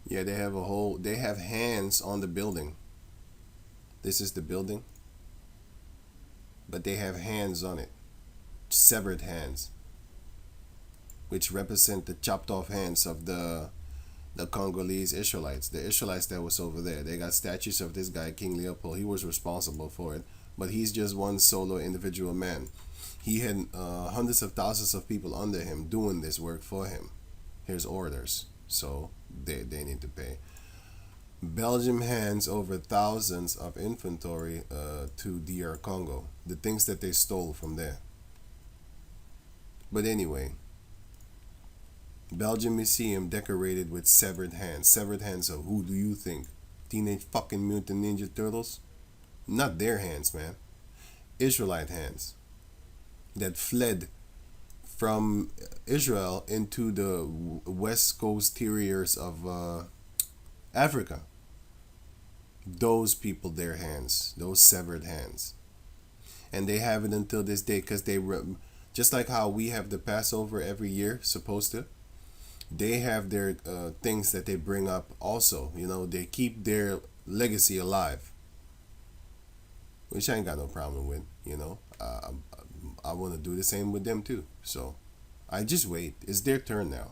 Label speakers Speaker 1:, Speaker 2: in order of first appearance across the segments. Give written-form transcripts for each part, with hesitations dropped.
Speaker 1: Yeah, they have hands on the building. This is the building, but they have hands on it, severed hands, which represent the chopped off hands of the Congolese Israelites, the Israelites that was over there. They got statues of this guy, King Leopold. He was responsible for it, but he's just one solo individual man. He had hundreds of thousands of people under him doing this work for him. Here's orders, so they need to pay. Belgium hands over thousands of inventory to DR Congo, the things that they stole from there. But anyway, Belgium Museum decorated with severed hands. Severed hands of who do you think? Teenage fucking Mutant Ninja Turtles? Not their hands, man. Israelite hands that fled from Israel into the west coast terriers of Africa. Those people, their hands, those severed hands. And they have it until this day because just like how we have the Passover every year, supposed to, they have their things that they bring up also. You know, they keep their legacy alive, which I ain't got no problem with. You know, I want to do the same with them too. So I just wait. It's their turn now.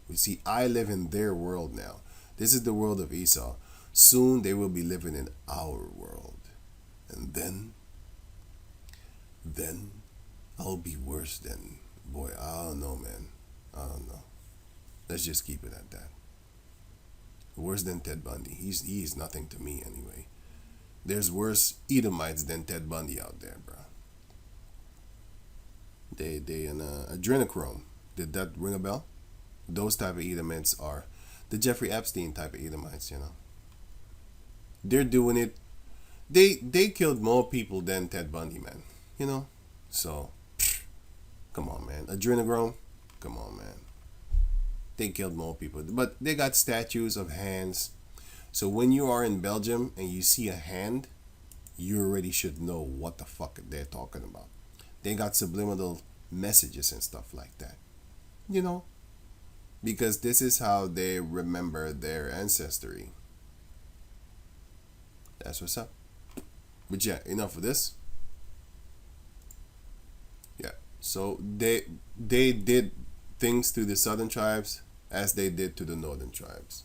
Speaker 1: You see, I live in their world now. This is the world of Esau. Soon they will be living in our world, and then I'll be worse than boy. I don't know, man. I don't know. Let's just keep it at that. Worse than Ted Bundy. He's nothing to me anyway. There's worse Edomites than Ted Bundy out there, bro. They an adrenochrome. Did that ring a bell? Those type of Edomites are the Jeffrey Epstein type of Edomites. You know, they're doing it. They killed more people than Ted Bundy, man. You know, so come on, man. Adrenochrome, come on, man. They killed more people, but they got statues of hands. So when you are in Belgium and you see a hand, you already should know what the fuck they're talking about. They got subliminal messages and stuff like that. You know, because this is how they remember their ancestry. That's what's up. But yeah, enough of this. Yeah. So they did things to the southern tribes as they did to the northern tribes.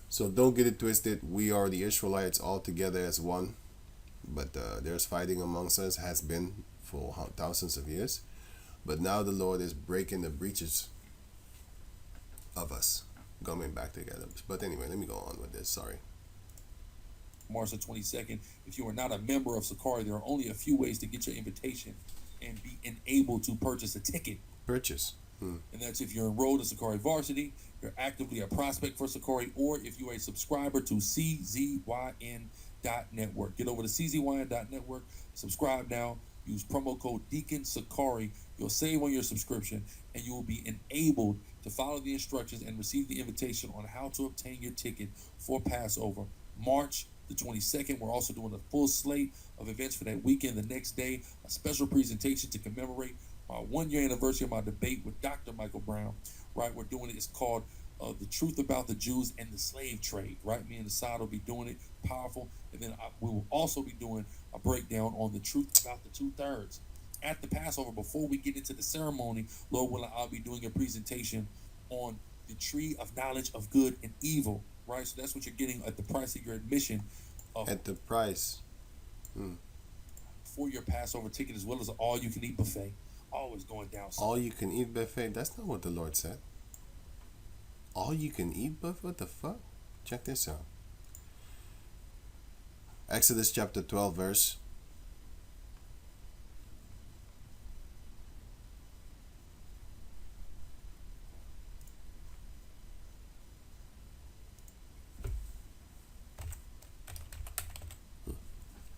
Speaker 1: So don't get it twisted. We are the Israelites all together as one. But there's fighting amongst us, has been for thousands of years. But now the Lord is breaking the breaches of us coming back together. But anyway, let me go on with this. Sorry.
Speaker 2: March the 22nd. If you are not a member of Sakari, there are only a few ways to get your invitation and be enabled to purchase a ticket.
Speaker 1: Purchase.
Speaker 2: And that's if you're enrolled in Sakari Varsity, you're actively a prospect for Sakari, or if you're a subscriber to CZYN.network. Get over to CZYN.network, subscribe now, use promo code Deacon Sakari. You'll save on your subscription, and you will be enabled to follow the instructions and receive the invitation on how to obtain your ticket for Passover, March the 22nd. We're also doing a full slate of events for that weekend. The next day, a special presentation to commemorate my 1 year anniversary of my debate with Dr. Michael Brown, right? We're doing it. It's called The Truth About the Jews and the Slave Trade, right? Me and Assad will be doing it, powerful. And then we will also be doing a breakdown on the truth about the 2/3. At the Passover, before we get into the ceremony, Lord willing, I'll be doing a presentation on the tree of knowledge of good and evil, right? So that's what you're getting at the price of your admission.
Speaker 1: At the price.
Speaker 2: For your Passover ticket, as well as an all-you-can-eat buffet. Always going down.
Speaker 1: All you can eat buffet? That's not what the Lord said. All you can eat buffet? What the fuck? Check this out. Exodus chapter 12, verse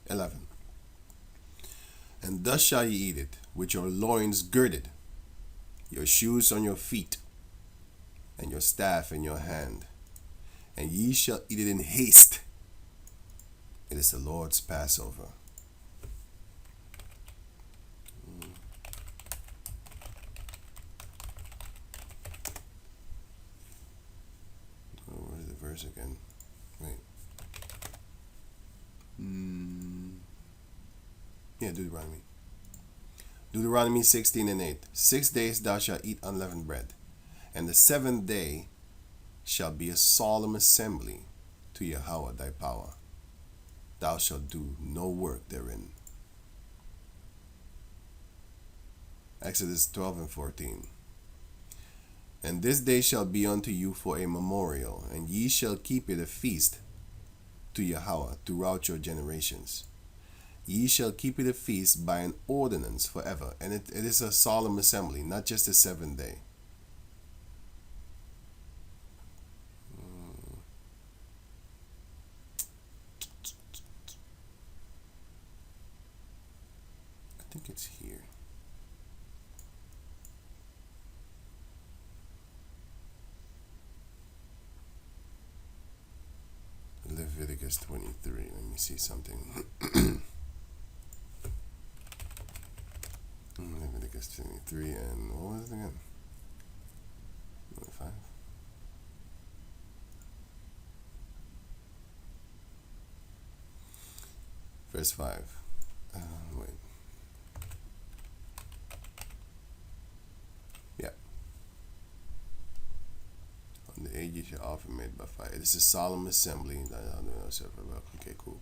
Speaker 1: 11. And thus shall ye eat it, with your loins girded, your shoes on your feet, and your staff in your hand. And ye shall eat it in haste. It is the Lord's Passover. Where's the verse verse again? Wait. Yeah, Deuteronomy. Deuteronomy 16:8. 6 days thou shalt eat unleavened bread, and the seventh day shall be a solemn assembly to Yahweh thy power. Thou shalt do no work therein. Exodus 12:14. And this day shall be unto you for a memorial, and ye shall keep it a feast to Yahweh throughout your generations. Ye shall keep it a feast by an ordinance forever. And it is a solemn assembly, not just the seventh day. I think it's here. Leviticus 23. Let me see something. Leviticus 23 and what was it again? 25. Verse 5. Wait. Yeah. On the age you shall offer made by fire. It is a solemn assembly. Okay, cool.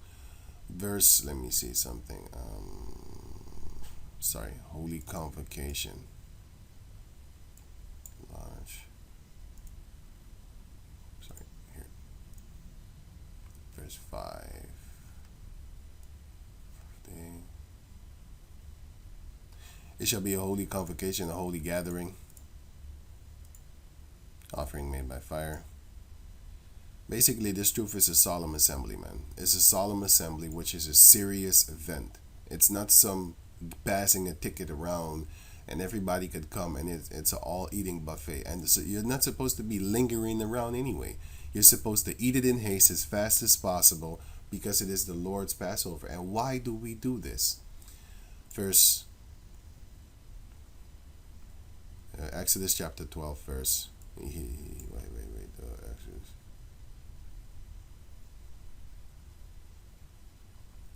Speaker 1: Verse, let me see something. Sorry, holy convocation. Large. Sorry, here. Verse 5. It shall be a holy convocation, a holy gathering, offering made by fire. Basically, this truth is a solemn assembly, man. It's a solemn assembly, which is a serious event. It's not some passing a ticket around and everybody could come and it's an all eating buffet. And so you're not supposed to be lingering around anyway. You're supposed to eat it in haste as fast as possible because it is the Lord's Passover. And why do we do this? Verse Exodus chapter 12 verse. Exodus.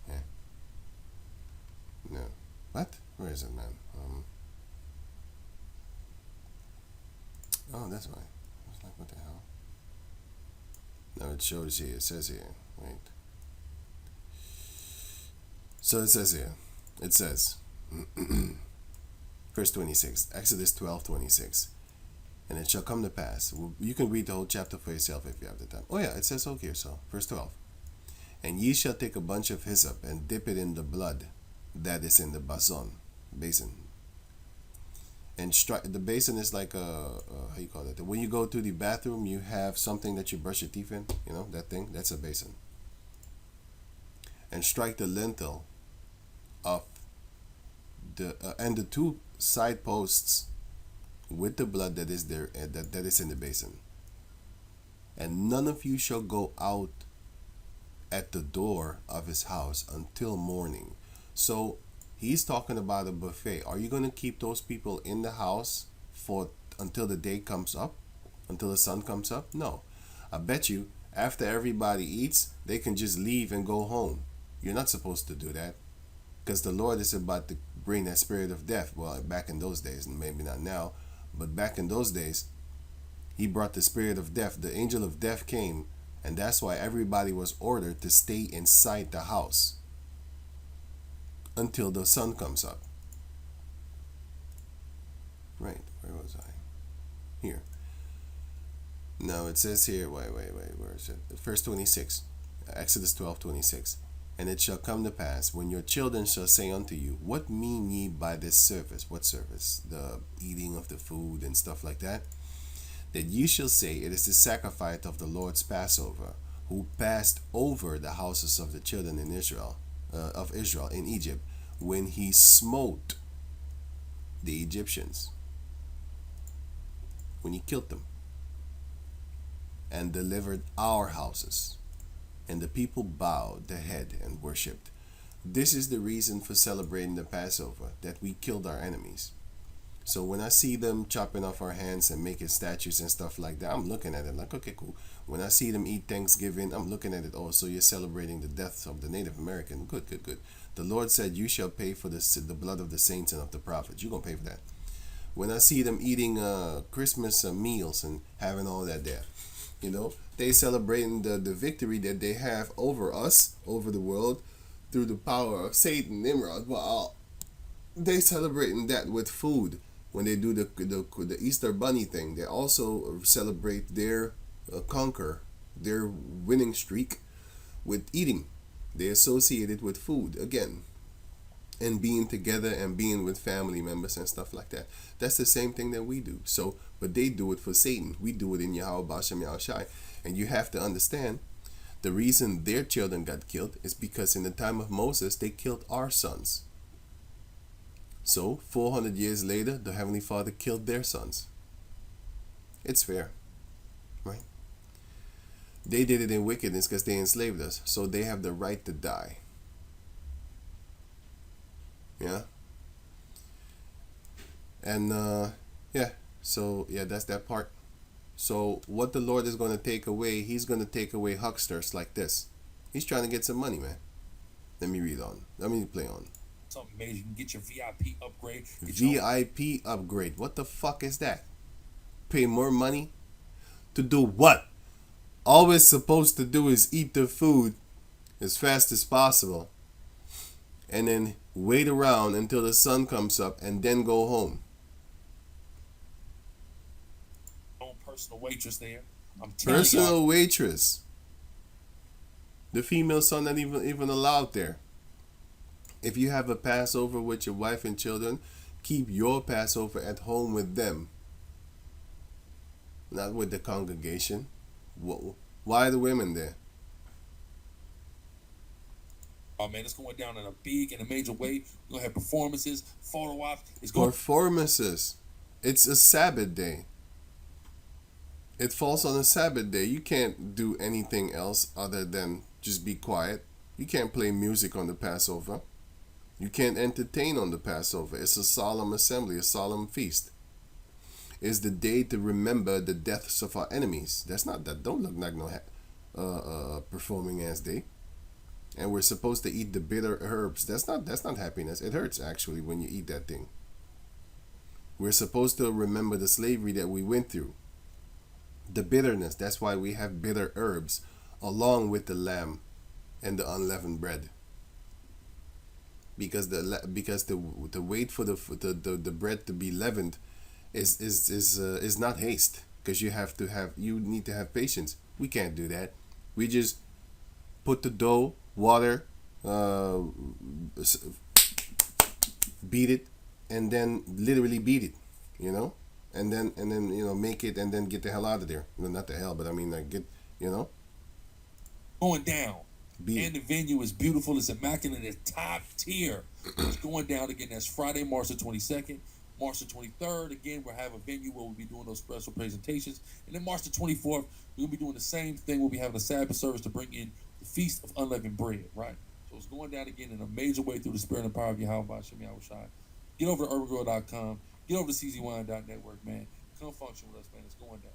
Speaker 1: Yeah. No. What? Where is it, man? Oh, that's why. I was like, what the hell? No, it shows here. It says here. Wait. So it says here. It says, verse 26, Exodus 12:26. And it shall come to pass. You can read the whole chapter for yourself if you have the time. Oh yeah, it says okay, so verse 12. And ye shall take a bunch of hyssop and dip it in the blood that is in the basin. And the basin is like how you call it? When you go to the bathroom, you have something that you brush your teeth in. You know, that thing? That's a basin. And strike the lintel of and the two side posts with the blood that is there, that is in the basin. And none of you shall go out at the door of his house until morning. So he's talking about a buffet. Are you going to keep those people in the house until the day comes up, until the sun comes up? No. I bet you after everybody eats, they can just leave and go home. You're not supposed to do that, because the Lord is about to bring that spirit of death. Well, back in those days, and maybe not now, but back in those days, he brought the spirit of death. The angel of death came, and that's why everybody was ordered to stay inside the house until the sun comes up. Right, where was I? Here. No, it says here, wait, where is it? Verse 26, Exodus 12:26. And it shall come to pass, when your children shall say unto you, what mean ye by this service? What service? The eating of the food and stuff like that. That ye shall say, it is the sacrifice of the Lord's Passover, who passed over the houses of the children in Israel in Egypt, when he smote the Egyptians, when he killed them, and delivered our houses. And the people bowed their head and worshipped. This is the reason for celebrating the Passover, that we killed our enemies. So when I see them chopping off our hands and making statues and stuff like that, I'm looking at it like, okay, cool. When I see them eat Thanksgiving, I'm looking at it, oh, so you're celebrating the deaths of the Native American. Good, good, good. The Lord said, you shall pay for the blood of the saints and of the prophets. You're going to pay for that. When I see them eating Christmas meals and having all that there, they celebrating the victory that they have over us, over the world, through the power of Satan, Nimrod. Well, they celebrating that with food. When they do the Easter Bunny thing, they also celebrate their conquer, their winning streak with eating. They associate it with food again, and being together and being with family members and stuff like that. That's the same thing that we do. So, but they do it for Satan. We do it in Yahweh Bashem Yahushai. And you have to understand, the reason their children got killed is because in the time of Moses, they killed our sons. So, 400 years later, the Heavenly Father killed their sons. It's fair, right? They did it in wickedness because they enslaved us. So they have the right to die. Yeah. And so that's that part. So what the Lord is going to take away, he's going to take away hucksters like this. He's trying to get some money, man. Let me read on. Let me play on.
Speaker 2: Something major. You can get your VIP upgrade.
Speaker 1: VIP upgrade. What the fuck is that? Pay more money? To do what? All we're supposed to do is eat the food as fast as possible. And then wait around until the sun comes up and then go home.
Speaker 2: Own personal waitress there. I'm telling
Speaker 1: Personal waitress. The female son not even allowed there. If you have a Passover with your wife and children, keep your Passover at home with them. Not with the congregation. Why are the women there?
Speaker 2: Oh man, it's going down in a major way. We're gonna have performances, photo ops. It's going
Speaker 1: Performances. It's a Sabbath day. It falls on a Sabbath day. You can't do anything else other than just be quiet. You can't play music on the Passover. You can't entertain on the Passover. It's a solemn assembly, a solemn feast. It's the day to remember the deaths of our enemies. That's not that. Don't look like no performing ass day. And we're supposed to eat the bitter herbs. That's not happiness. It hurts actually when you eat that thing. We're supposed to remember the slavery that we went through. The bitterness. That's why we have bitter herbs along with the lamb and the unleavened bread. Because the wait for the bread to be leavened is not haste, because you need to have patience. We can't do that. We just put the dough, water, beat it, and then literally beat it, and then make it and then get the hell out of there. Well, not the hell, but I mean like get
Speaker 2: going down. And the venue is beautiful. It's immaculate. It's top tier. It's going down again. That's Friday, March the 22nd. March the 23rd, again, we'll have a venue where we'll be doing those special presentations. And then March the 24th, we're going to be doing the same thing. We'll be having a Sabbath service to bring in the Feast of Unleavened Bread, right? So it's going down again in a major way through the spirit and power of Yahweh Bashem Yahushai. Get over to urbangrow.com. Get over to czwine.network, man. Come function with us, man. It's going down.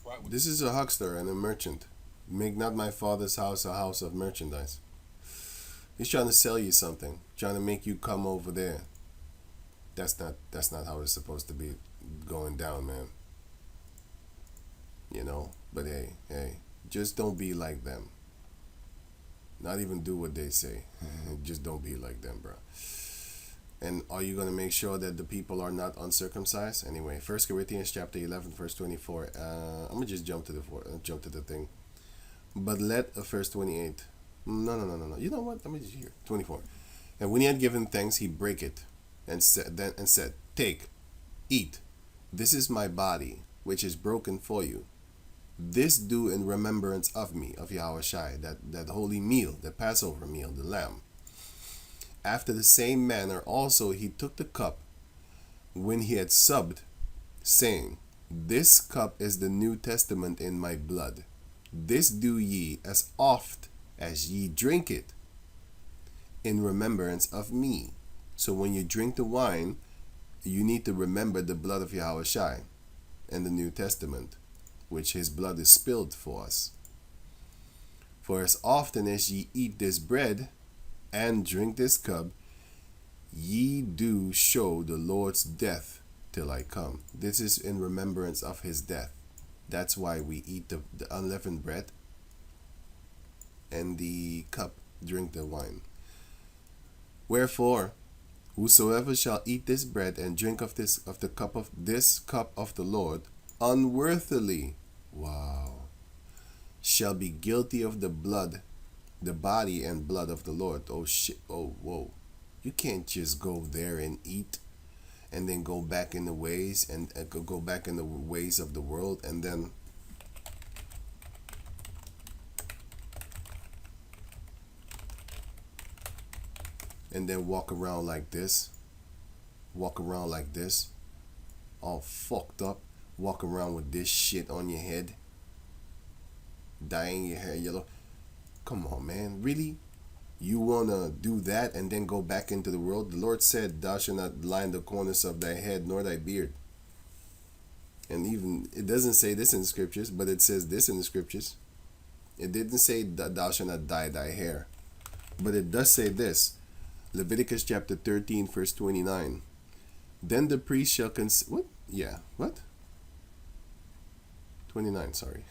Speaker 2: Right with
Speaker 1: this is a huckster and a merchant. Make not my father's house a house of merchandise. He's trying to sell you something, trying to make you come over there. That's not how it's supposed to be going down, man. But hey, just don't be like them. Not even do what they say. Just don't be like them, bro. And are you going to make sure that the people are not uncircumcised? Anyway, 1 Corinthians chapter 11, verse 24. I'm going to just jump to the thing. But verse 28. No. You know what? Let me just hear. 24. And when he had given thanks, he brake it and said, take, eat. This is my body, which is broken for you. This do in remembrance of me, of Yahushai, that holy meal, the Passover meal, the lamb. After the same manner also he took the cup when he had supped, saying, this cup is the New Testament in my blood. This do ye as oft as ye drink it in remembrance of me. So when you drink the wine, you need to remember the blood of Yahweh Shai in the New Testament, which his blood is spilled for us. For as often as ye eat this bread and drink this cup, ye do show the Lord's death till I come. This is in remembrance of his death. That's why we eat the unleavened bread and the cup, drink the wine. Wherefore, whosoever shall eat this bread and drink of the cup of the Lord unworthily, shall be guilty of the body and blood of the Lord. Oh shit! Oh whoa! You can't just go there and eat, and then go back in the ways and go back in the ways of the world, and then walk around like this, all fucked up, walk around with this shit on your head, dyeing your hair yellow. Come on, man, really? You want to do that and then go back into the world? The Lord said, thou shalt not line the corners of thy head nor thy beard. And even, it doesn't say this in the scriptures, but it says this in the scriptures. It didn't say that thou shalt not dye thy hair. But it does say this. Leviticus chapter 13, verse 29. Then the priest shall what? Yeah, what? 29, sorry.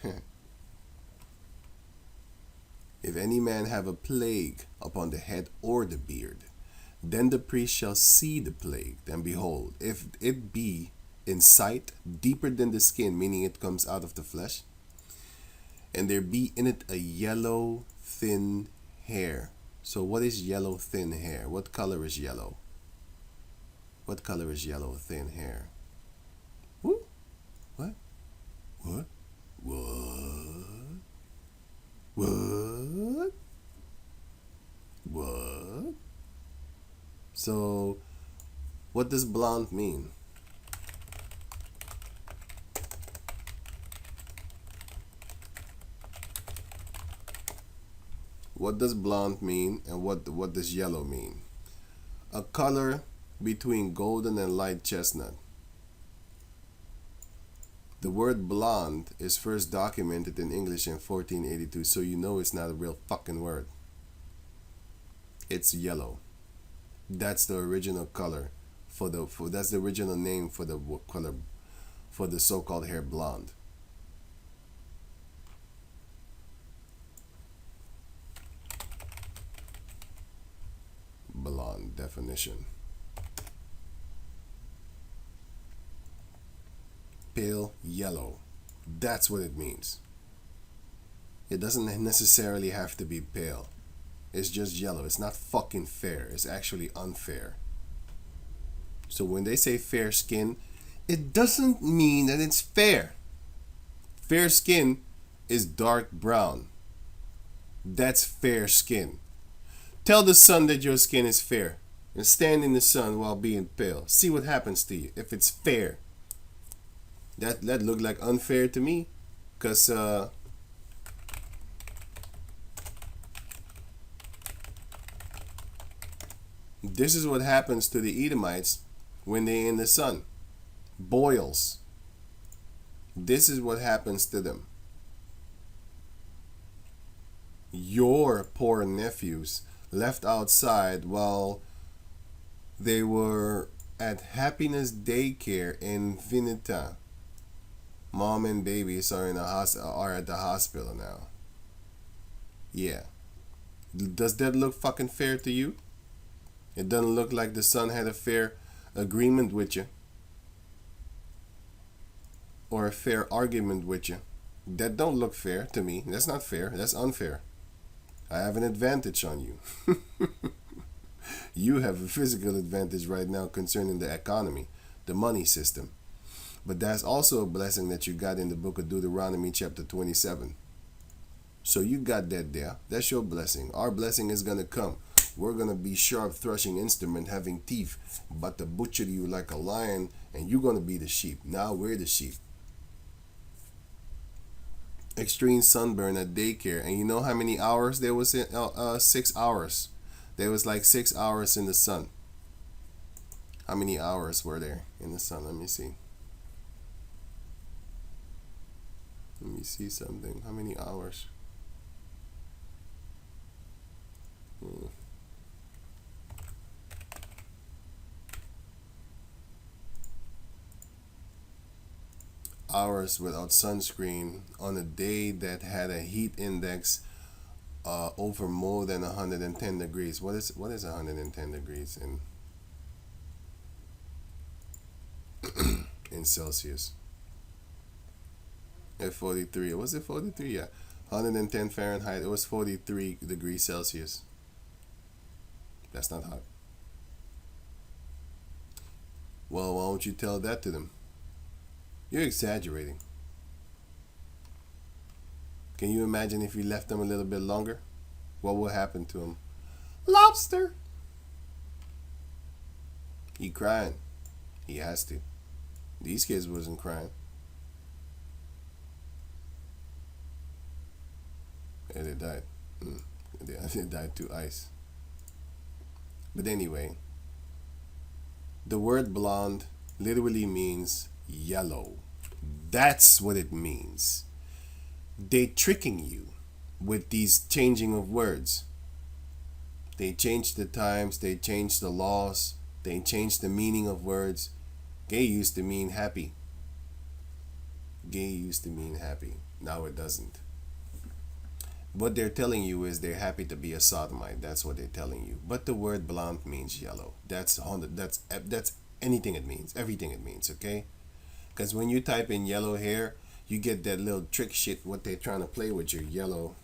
Speaker 1: If any man have a plague upon the head or the beard, then the priest shall see the plague, and behold, if it be in sight deeper than the skin, meaning it comes out of the flesh, and there be in it a yellow thin hair. So what is yellow thin hair? What color is yellow? What color is yellow thin hair? Who? What? What? What? What? What? So, what does blonde mean? What does blonde mean, and what does yellow mean? A color between golden and light chestnut. The word blonde is first documented in English in 1482, so you know it's not a real fucking word. It's yellow. That's the original color that's the original name for the color for the so-called hair blonde. Blonde definition. Pale yellow. That's what it means. It doesn't necessarily have to be pale. It's just yellow. It's not fucking fair. It's actually unfair. So when they say fair skin, it doesn't mean that it's fair. Fair skin is dark brown. That's fair skin. Tell the sun that your skin is fair and stand in the sun while being pale. See what happens to you if it's fair. That looked like unfair to me, because this is what happens to the Edomites when they're in the sun. Boils. This is what happens to them. Your poor nephews left outside while they were at Happiness Daycare in Vinita. Mom and babies are at the hospital now. Yeah. Does that look fucking fair to you? It doesn't look like the son had a fair agreement with you, or a fair argument with you. That don't look fair to me. That's not fair. That's unfair. I have an advantage on you. You have a physical advantage right now concerning the economy, the money system. But that's also a blessing that you got in the book of Deuteronomy chapter 27. So you got that there. That's your blessing. Our blessing is going to come. We're going to be sharp threshing instrument having teeth, but to butcher you like a lion, and you're going to be the sheep. Now we're the sheep. Extreme sunburn at daycare. And you know how many hours there was in 6 hours. There was like 6 hours in the sun. How many hours were there in the sun? Let me see. Let me see something. How many hours? Hours without sunscreen on a day that had a heat index over more than 110 degrees. What is 110 degrees in Celsius? At 43. Was it 43? Yeah. 110 Fahrenheit. It was 43 degrees Celsius. That's not hot. Well, why don't you tell that to them? You're exaggerating. Can you imagine if you left them a little bit longer? What will happen to them? Lobster! He crying. He has to. These kids wasn't crying. And they died. They died to ice. But anyway, the word blonde literally means yellow. That's what it means. They tricking you with these changing of words. They change the times, they change the laws, they change the meaning of words. Gay used to mean happy. Gay used to mean happy. Now it doesn't. What they're telling you is they're happy to be a sodomite. That's what they're telling you. But the word blonde means yellow. That's anything it means. Everything it means, okay? Because when you type in yellow hair, you get that little trick shit, what they're trying to play with your yellow.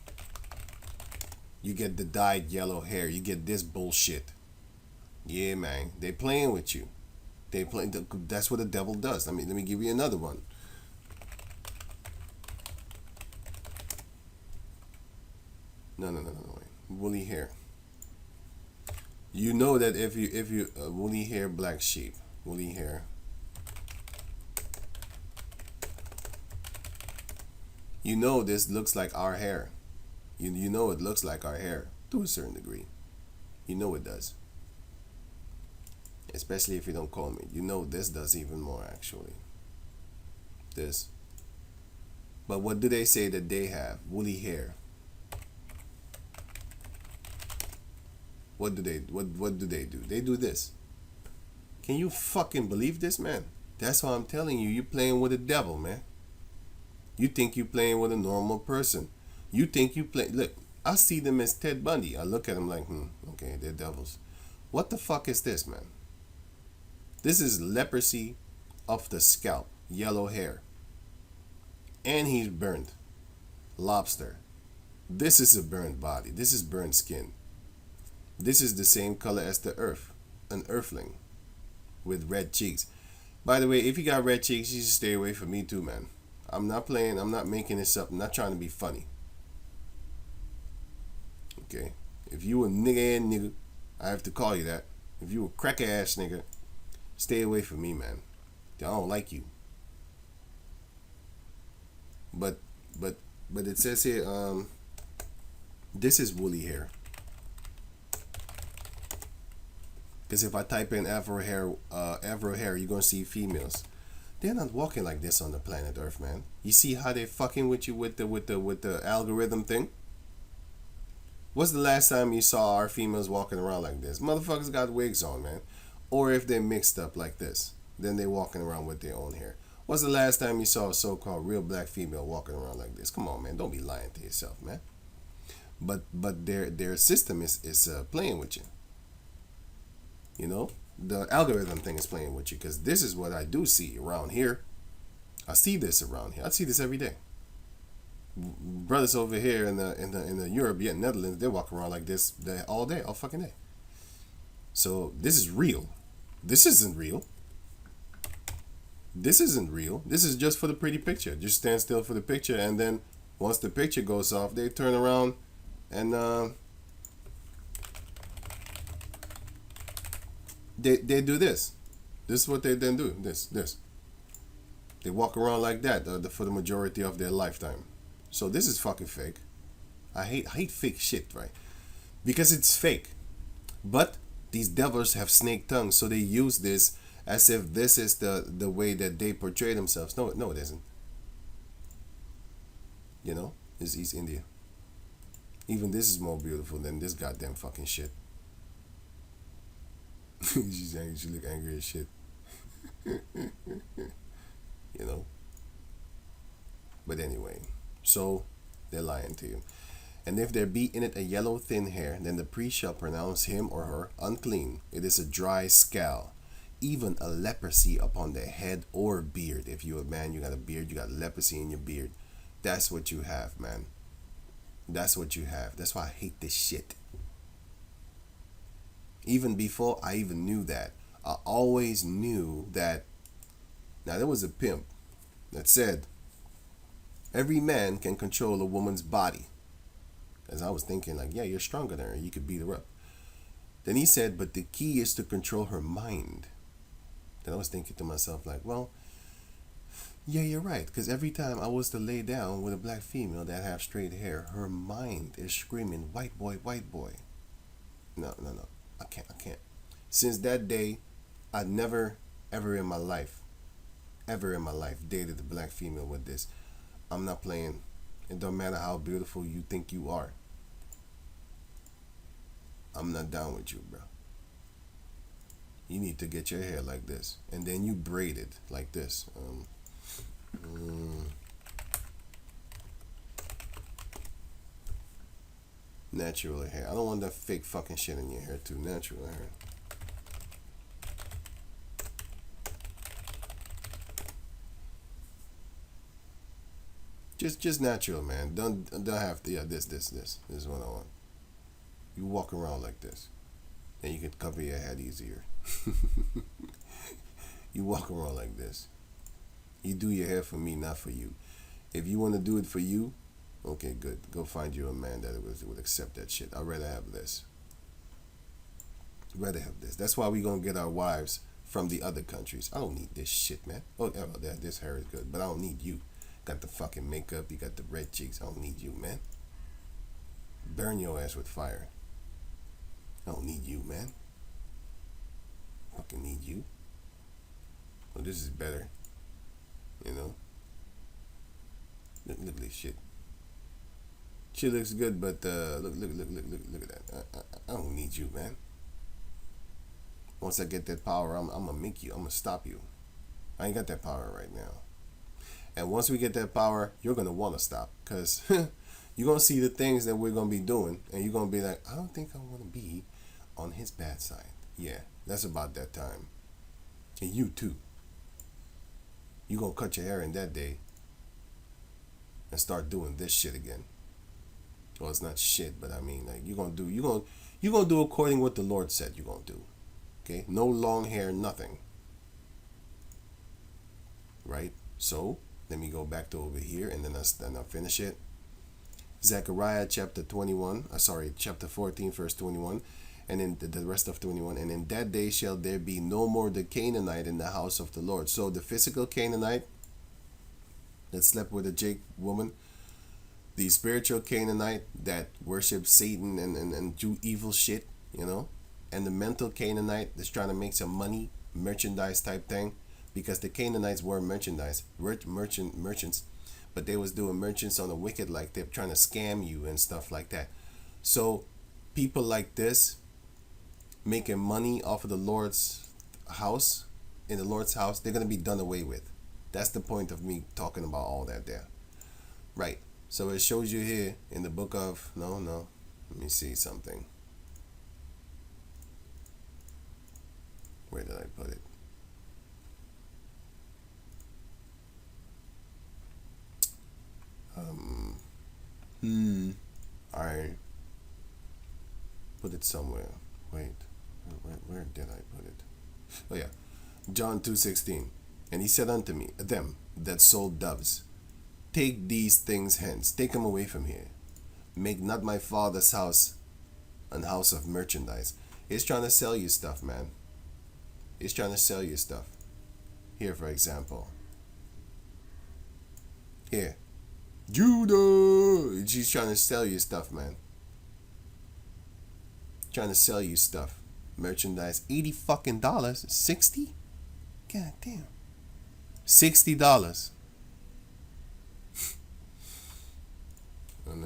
Speaker 1: You get the dyed yellow hair. You get this bullshit. Yeah, man. They playing with you. That's what the devil does. Let me give you another one. No, wait. Woolly hair. You know that if you woolly hair, black sheep, woolly hair. You know this looks like our hair. You know it looks like our hair to a certain degree. You know it does. Especially if you don't comb it. You know this does even more actually. This. But what do they say that they have? Woolly hair. What do they do? They do this. Can you fucking believe this, man? That's why I'm telling you, you're playing with the devil, man. You think you're playing with a normal person. You think you play. Look, I see them as Ted Bundy. I look at them like, okay, they're devils. What the fuck is this, man? This is leprosy of the scalp, yellow hair. And he's burned. Lobster. This is a burned body. This is burned skin. This is the same color as the earth, an earthling with red cheeks. By the way, if you got red cheeks, you should stay away from me too, man. I'm not playing, I'm not making this up, I'm not trying to be funny. Okay? If you a nigga, I have to call you that. If you a cracker ass nigga, stay away from me, man. I don't like you. But it says here, this is woolly hair. Because if I type in Afro hair, you're gonna see females. They're not walking like this on the planet Earth, man. You see how they fucking with you with the algorithm thing? What's the last time you saw our females walking around like this? Motherfuckers got wigs on, man. Or if they're mixed up like this, then they're walking around with their own hair. What's the last time you saw a so-called real black female walking around like this? Come on, man. Don't be lying to yourself, man. But their system is playing with you. You know, the algorithm thing is playing with you because this is what I do see around here. I see this around here. I see this every day. Brothers over here in the European Netherlands, they walk around like this all day, all fucking day. So this is real. This isn't real. This isn't real. This is just for the pretty picture. Just stand still for the picture, and then once the picture goes off, they turn around and they do this. This is what they then do. This. They walk around like that for the majority of their lifetime. So this is fucking fake. I hate fake shit, right? Because it's fake. But These devils have snake tongues, so they use this as if this is the way that they portray themselves. No, no, it isn't. You know, it's East India. Even this is more beautiful than this goddamn fucking shit. She's angry. She look angry as shit. You know. But anyway, so they're lying to you. And if there be in it a yellow thin hair, then the priest shall pronounce him or her unclean. It is a dry scale, even a leprosy upon the head or beard. If you're a man, you got a beard, you got leprosy in your beard. That's what you have, man. That's what you have. That's why I hate this shit. Even before I even knew that, I always knew that. Now, there was a pimp that said, every man can control a woman's body. As I was thinking, like, yeah, you're stronger than her. You could beat her up. Then he said, but the key is to control her mind. Then I was thinking to myself, like, well, yeah, you're right. Because every time I was to lay down with a black female that have straight hair, her mind is screaming, white boy, white boy. No. I can't. Since that day, I never, ever in my life, dated a black female with this. I'm not playing. It don't matter how beautiful you think you are. I'm not down with you, bro. You need to get your hair like this. And then you braid it like this. Natural hair. I don't want that fake fucking shit in your hair too. Natural hair. Just natural, man. Don't have to. Yeah, this is what I want. You walk around like this, and you can cover your head easier. You walk around like this. You do your hair for me, not for you. If you want to do it for you, okay, good. Go find you a man that would accept that shit. I'd rather have this. That's why we gonna get our wives from the other countries. I don't need this shit, man. Oh, this hair is good, but I don't need you. Got the fucking makeup, you got the red cheeks. I don't need you, man. Burn your ass with fire. I don't need you, man. Fucking need you. Well, this is better. You know? Look at this shit. She looks good, but look at that. I don't need you, man. Once I get that power, I'm gonna make you. I'm gonna stop you. I ain't got that power right now. And once we get that power, you're gonna want to stop, cause you're gonna see the things that we're gonna be doing, and you're gonna be like, I don't think I want to be on his bad side. Yeah, that's about that time. And you too. You gonna cut your hair in that day and start doing this shit again. Well, it's not shit, but I mean, like, you're gonna do according to what the Lord said you're gonna do. Okay, no long hair, nothing. Right? So let me go back to over here, and then I'll finish it. Zechariah chapter 14, verse 21, and in the rest of 21. And in that day shall there be no more the Canaanite in the house of the Lord. So the physical Canaanite that slept with a Jake woman, the spiritual Canaanite that worships Satan and do evil shit, you know, and the mental Canaanite that's trying to make some money, merchandise type thing, because the Canaanites were merchandise, merchants, but they was doing merchants on the wicked, like they're trying to scam you and stuff like that. So people like this making money off of the Lord's house, in the Lord's house, they're going to be done away with. That's the point of me talking about all that there. Right. So it shows you here in the book of, no, let me see something. Where did I put it? I put it somewhere. Wait, where did I put it? Oh yeah, John 2:16. And he said unto me, them that sold doves, take these things hence, take them away from here. Make not my Father's house an house of merchandise. He's trying to sell you stuff, man. He's trying to sell you stuff. Here, for example. Here. Judah! She's trying to sell you stuff, man. Trying to sell you stuff. Merchandise, $80 fucking 60. God damn. $60. And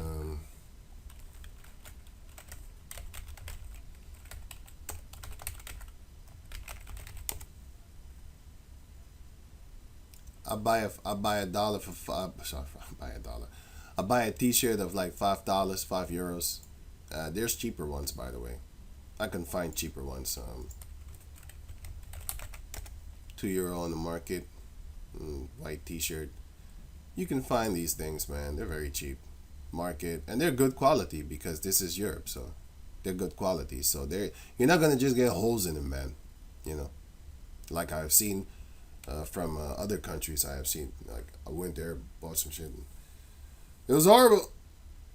Speaker 1: I buy a dollar for five. Sorry, I buy a dollar. I buy a T-shirt of like $5, €5. There's cheaper ones, by the way. I can find cheaper ones. €2 on the market. White T-shirt. You can find these things, man. They're very cheap. Market, and they're good quality because this is Europe, so they're good quality. So you're not gonna just get holes in them, man. You know, like I've seen from other countries. I have seen, like, I went there, bought some shit. And it was horrible,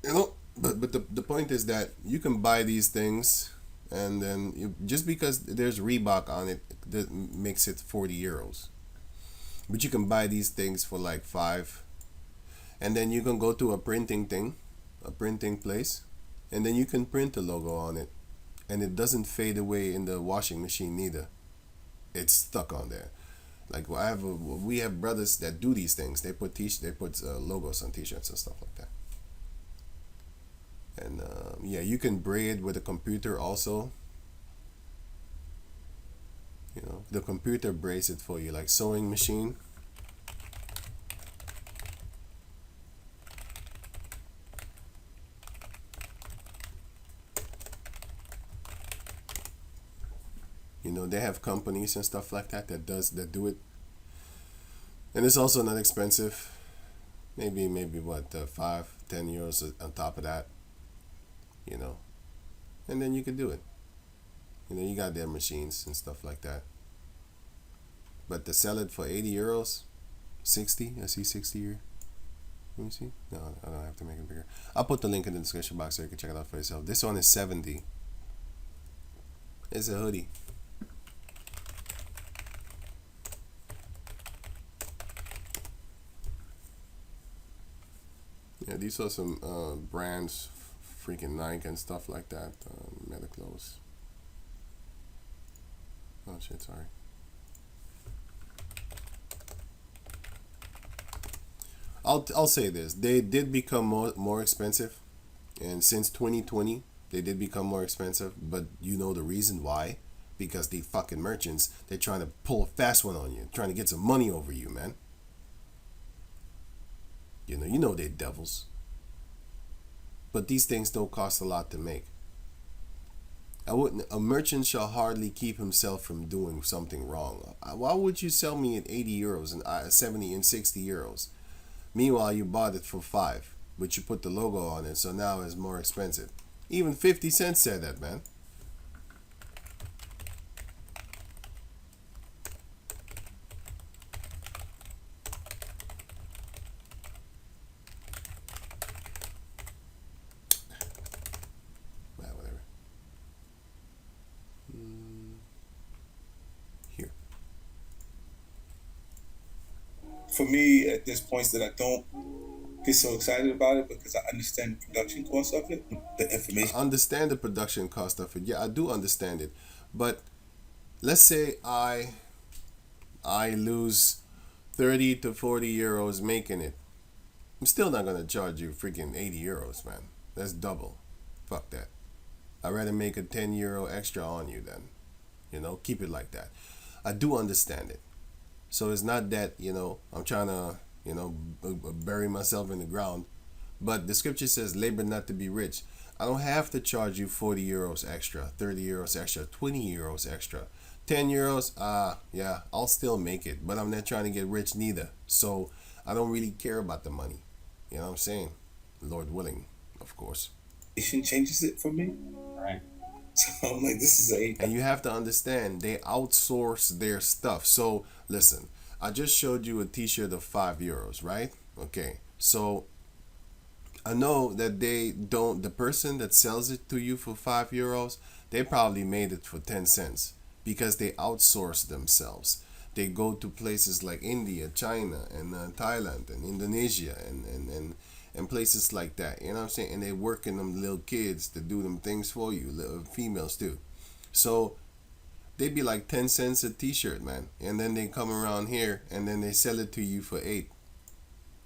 Speaker 1: you know. But the point is that you can buy these things, and then just because there's Reebok on it, that makes it €40. But you can buy these things for like five, and then you can go to a printing place, and then you can print a logo on it, and it doesn't fade away in the washing machine neither. It's stuck on there. Like we have brothers that do these things. They put logos on T-shirts and stuff like that. And yeah, you can braid with a computer also. You know, the computer braids it for you, like sewing machine. You know, they have companies and stuff like that that do it, and it's also not expensive. Maybe what, 5-10 euros on top of that. You know, and then you can do it. You know, you got their machines and stuff like that. But to sell it for €80, 60. I see 60 here. Let me see. No, I don't have to make it bigger. I'll put the link in the description box so you can check it out for yourself. This one is 70. It's a hoodie. Yeah, these are some brands, freaking Nike and stuff like that. Meta clothes. Oh shit, sorry. I'll say this: they did become more expensive, and since 2020, they did become more expensive. But you know the reason why? Because the fucking merchants, they're trying to pull a fast one on you, trying to get some money over you, man. You know they're devils. But these things don't cost a lot to make. A merchant shall hardly keep himself from doing something wrong. Why would you sell me at €80 and 70 and €60? Meanwhile, you bought it for 5, but you put the logo on it, so now it's more expensive. Even 50 cents said that, man. Whatever. Here.
Speaker 3: For me, at this point, that I don't get so excited about it because I understand the production cost of it, the information.
Speaker 1: I understand the production cost of it. Yeah, I do understand it. But let's say I lose 30 to 40 euros making it. I'm still not gonna charge you freaking €80, man. That's double. Fuck that. I'd rather make a €10 extra on you then. You know, keep it like that. I do understand it. So it's not that, I'm trying to, bury myself in the ground. But the scripture says, labor not to be rich. I don't have to charge you 40 euros extra, 30 euros extra, 20 euros extra. 10 euros, yeah, I'll still make it. But I'm not trying to get rich neither. So I don't really care about the money. You know what I'm saying? Lord willing, of course.
Speaker 3: It changes it for me.
Speaker 2: Right.
Speaker 3: So I'm like, this is a.
Speaker 1: And you have to understand, they outsource their stuff. So listen, I just showed you a T-shirt of €5, right? Okay, so I know that the person that sells it to you for €5, they probably made it for 10 cents because they outsource themselves. They go to places like India, China, and Thailand, and Indonesia, and places like that. You know what I'm saying? And they working them little kids to do them things for you, little females too. So They be like 10 cents a t-shirt, man. And then they come around here and then they sell it to you for 8.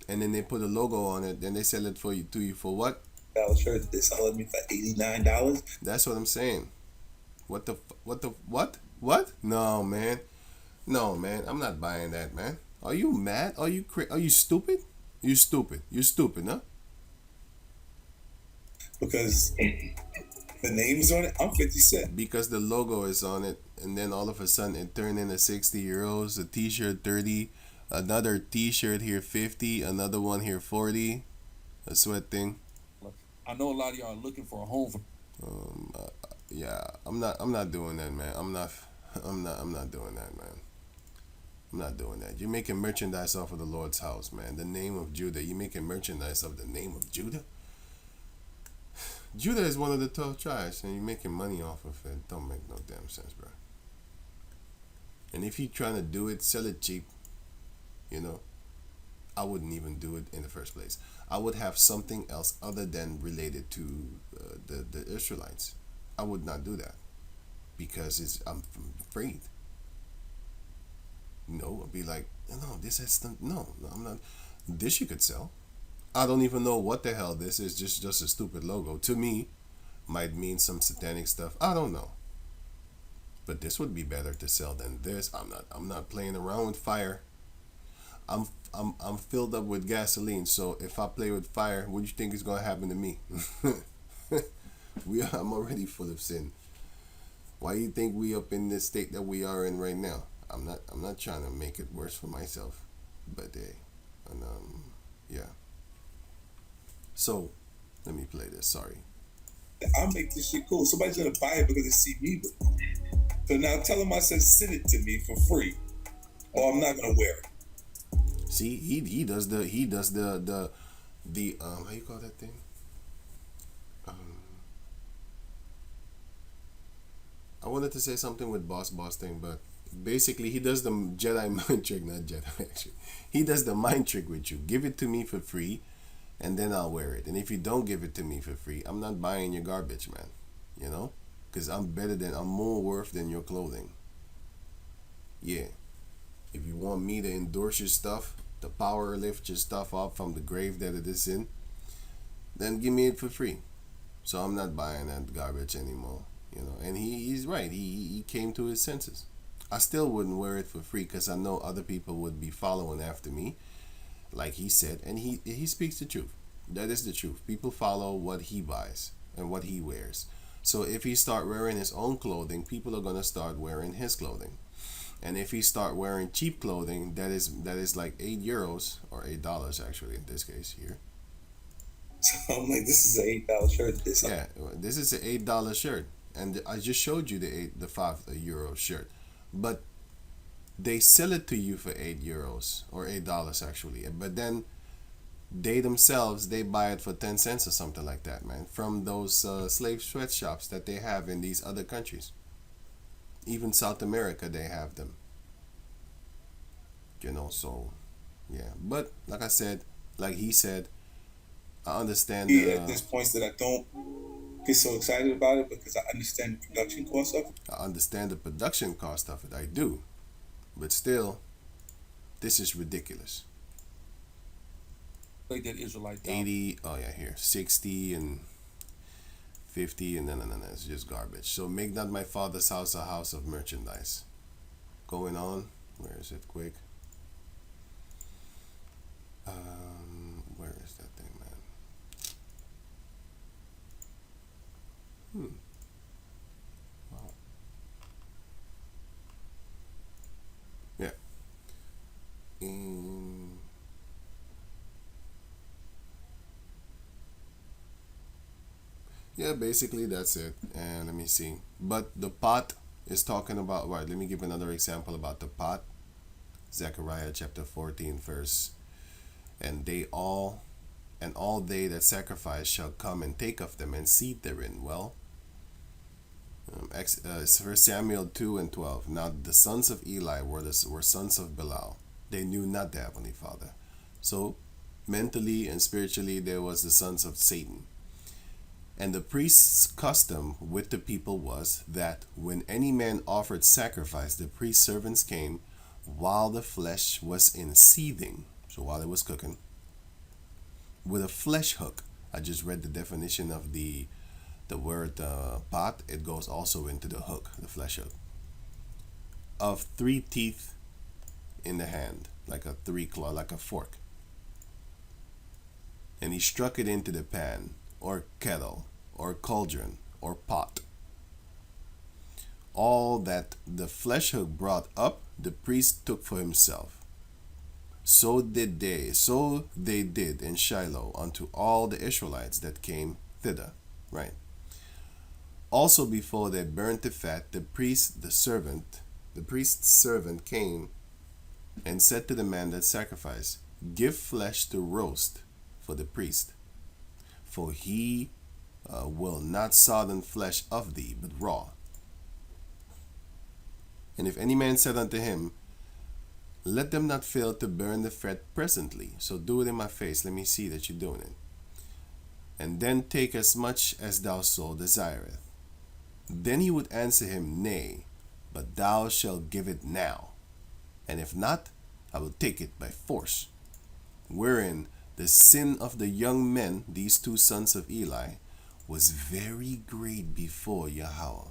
Speaker 1: And then they put a logo on it, then they sell it to you for what?
Speaker 3: Shirt. They're selling me for $89.
Speaker 1: That's what I'm saying. What? No, man. No, man. I'm not buying that, man. Are you mad? Are you stupid? You're stupid. You're stupid, huh?
Speaker 3: Because the name's on it. I'm 50 Cent.
Speaker 1: Because the logo is on it, and then all of a sudden it turned into 60 euros. A t-shirt 30, another t-shirt here 50, another one here 40, a sweat thing.
Speaker 2: I know a lot of y'all are looking for a home for.
Speaker 1: Yeah, I'm not doing that, man. I'm not doing that, man. I'm not doing that. You're making merchandise off of the Lord's house, man. The name of Judah. You're making merchandise of the name of Judah. Judah is one of the 12 tribes, and you're making money off of it. Don't make no damn sense, bro. And if you're trying to do it, sell it cheap. You know, I wouldn't even do it in the first place. I would have something else other than related to the Israelites. I would not do that because I'm afraid. No, I'd be like, no, this has no, I'm not. This you could sell. I don't even know what the hell this is. Just a stupid logo. To me, might mean some satanic stuff. I don't know. But this would be better to sell than this. I'm not playing around with fire. I'm filled up with gasoline. So if I play with fire, what do you think is gonna happen to me? I'm already full of sin. Why do you think we up in this state that we are in right now? I'm not trying to make it worse for myself. But yeah. So, let me play this. Sorry.
Speaker 3: I'll make this shit cool. Somebody's gonna buy it because they see me with it. So now tell them I said send it to me for free, or I'm not gonna wear it.
Speaker 1: See, he does the how you call that thing? I wanted to say something with boss thing, but basically he does the Jedi mind trick, not Jedi actually. He does the mind trick with you. Give it to me for free, and then I'll wear it. And if you don't give it to me for free, I'm not buying your garbage, man. You know? Because I'm more worth than your clothing. Yeah. If you want me to endorse your stuff, to power lift your stuff up from the grave that it is in, then give me it for free. So I'm not buying that garbage anymore. You know? And he's right. He came to his senses. I still wouldn't wear it for free because I know other people would be following after me, like he said, and he speaks the truth. That is the truth. People follow what he buys and what he wears. So if he start wearing his own clothing, people are gonna start wearing his clothing. And if he start wearing cheap clothing, that is like €8 or $8 actually in this case here.
Speaker 3: So I'm like, this is an $8 shirt. This
Speaker 1: is an $8 shirt, and I just showed you the €5 shirt. But they sell it to you for €8 or $8 actually. But then they themselves, they buy it for 10 cents or something like that, man. From those slave sweatshops that they have in these other countries. Even South America, they have them. You know, so, yeah. But, like I said, like he said, I understand
Speaker 3: at this point that I don't get so excited about it because I understand the production cost of it.
Speaker 1: I understand the production cost of it. I do. But still, this is ridiculous.
Speaker 2: Like that Israelite
Speaker 1: 80, oh yeah, here. 60 and 50, and no, it's just garbage. So make not my father's house a house of merchandise. Going on. Where is it? Quick. Where is that thing, man? Wow. Yeah. Yeah, basically that's it. And let me see. But the pot is talking about, right, let me give another example about the pot. Zechariah chapter 14 verse. And all they that sacrifice shall come and take of them and seed therein. Well, 1 Samuel 2:12. Now the sons of Eli were sons of Belial. They knew not the Heavenly Father. So mentally and spiritually there was the sons of Satan. And the priest's custom with the people was that when any man offered sacrifice, the priest's servants came while the flesh was in seething, so while it was cooking, with a flesh hook. I just read the definition of the word pot. It goes also into the hook, the flesh hook, of 3 teeth in the hand, like a 3-claw, like a fork. And he struck it into the pan, or kettle, or cauldron, or pot. All that the flesh hook brought up, the priest took for himself. So they did in Shiloh unto all the Israelites that came thither. Right. Also before they burnt the fat, the priest's servant came and said to the man that sacrificed, give flesh to roast for the priest, for he will not sodden flesh of thee, but raw. And if any man said unto him, let them not fail to burn the fat presently, so do it in my face, let me see that you're doing it. And then take as much as thou soul desireth. Then he would answer him, nay, but thou shalt give it now. And if not, I will take it by force. Wherein the sin of the young men, these 2 sons of Eli, was very great before Yahweh.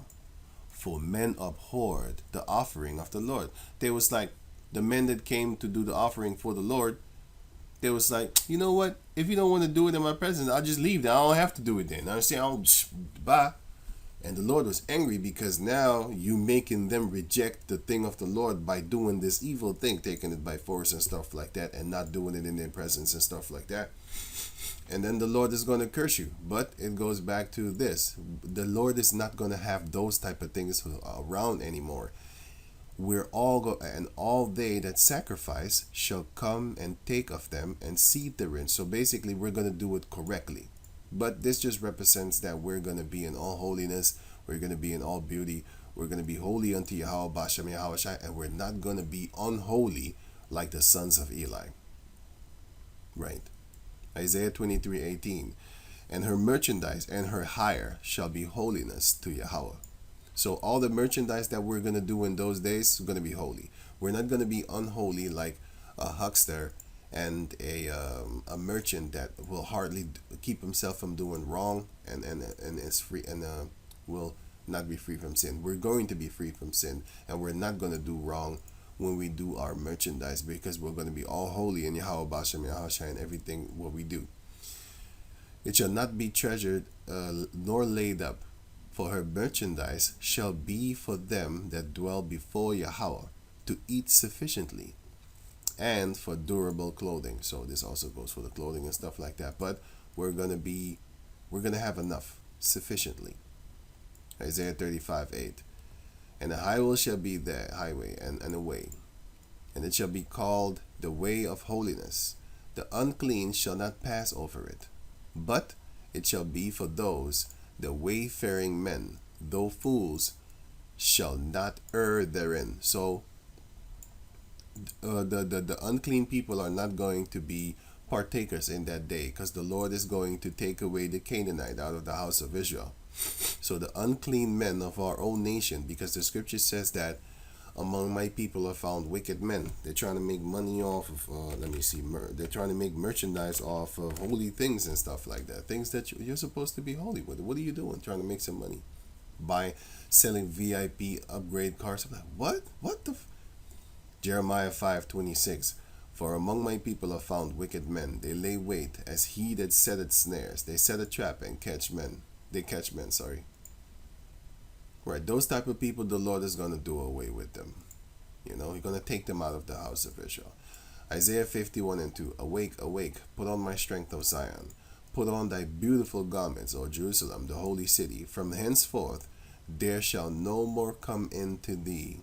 Speaker 1: For men abhorred the offering of the Lord. They was like, the men that came to do the offering for the Lord, they was like, you know what? If you don't want to do it in my presence, I'll just leave. Then I don't have to do it then. I say, bye. And the Lord was angry because now you making them reject the thing of the Lord by doing this evil thing, taking it by force and stuff like that, and not doing it in their presence and stuff like that. And then the Lord is going to curse you. But it goes back to this. The Lord is not going to have those type of things around anymore. We're all and all they that sacrifice shall come and take of them and seed therein. So basically, we're going to do it correctly. But this just represents that we're going to be in all holiness. We're going to be in all beauty. We're going to be holy unto Yahweh, Bashem Yahweh Shai, and we're not going to be unholy like the sons of Eli. Right. Isaiah 23:18. And her merchandise and her hire shall be holiness to Yahweh. So all the merchandise that we're going to do in those days is going to be holy. We're not going to be unholy like a huckster and a merchant that will hardly keep himself from doing wrong and is free and will not be free from sin. We're going to be free from sin, and we're not going to do wrong when we do our merchandise, because we're going to be all holy in Yahweh Bashem Yahweh Shai in everything what we do. It shall not be treasured nor laid up, for her merchandise shall be for them that dwell before Yahweh, to eat sufficiently, and for durable clothing. So this also goes for the clothing and stuff like that. But we're gonna have enough sufficiently. Isaiah 35:8. And a highway shall be there, highway and a way, and it shall be called the way of holiness. The unclean shall not pass over it, but it shall be for those the wayfaring men, though fools shall not err therein. So the unclean people are not going to be partakers in that day, because the Lord is going to take away the Canaanite out of the house of Israel. So the unclean men of our own nation, because the scripture says that among my people are found wicked men. They're trying to make money off of, they're trying to make merchandise off of holy things and stuff like that. Things that you're supposed to be holy with. What are you doing? Trying to make some money by selling VIP upgrade cars. I'm like, what? What the? Jeremiah 5:26. For among my people are found wicked men. They lay wait as he that setteth snares. They set a trap and catch men. They catch men, sorry. Right, those type of people, the Lord is going to do away with them. You know, he's going to take them out of the house of Israel. Isaiah 51:2. Awake, awake, put on my strength, O Zion. Put on thy beautiful garments, O Jerusalem, the holy city. From henceforth there shall no more come into thee,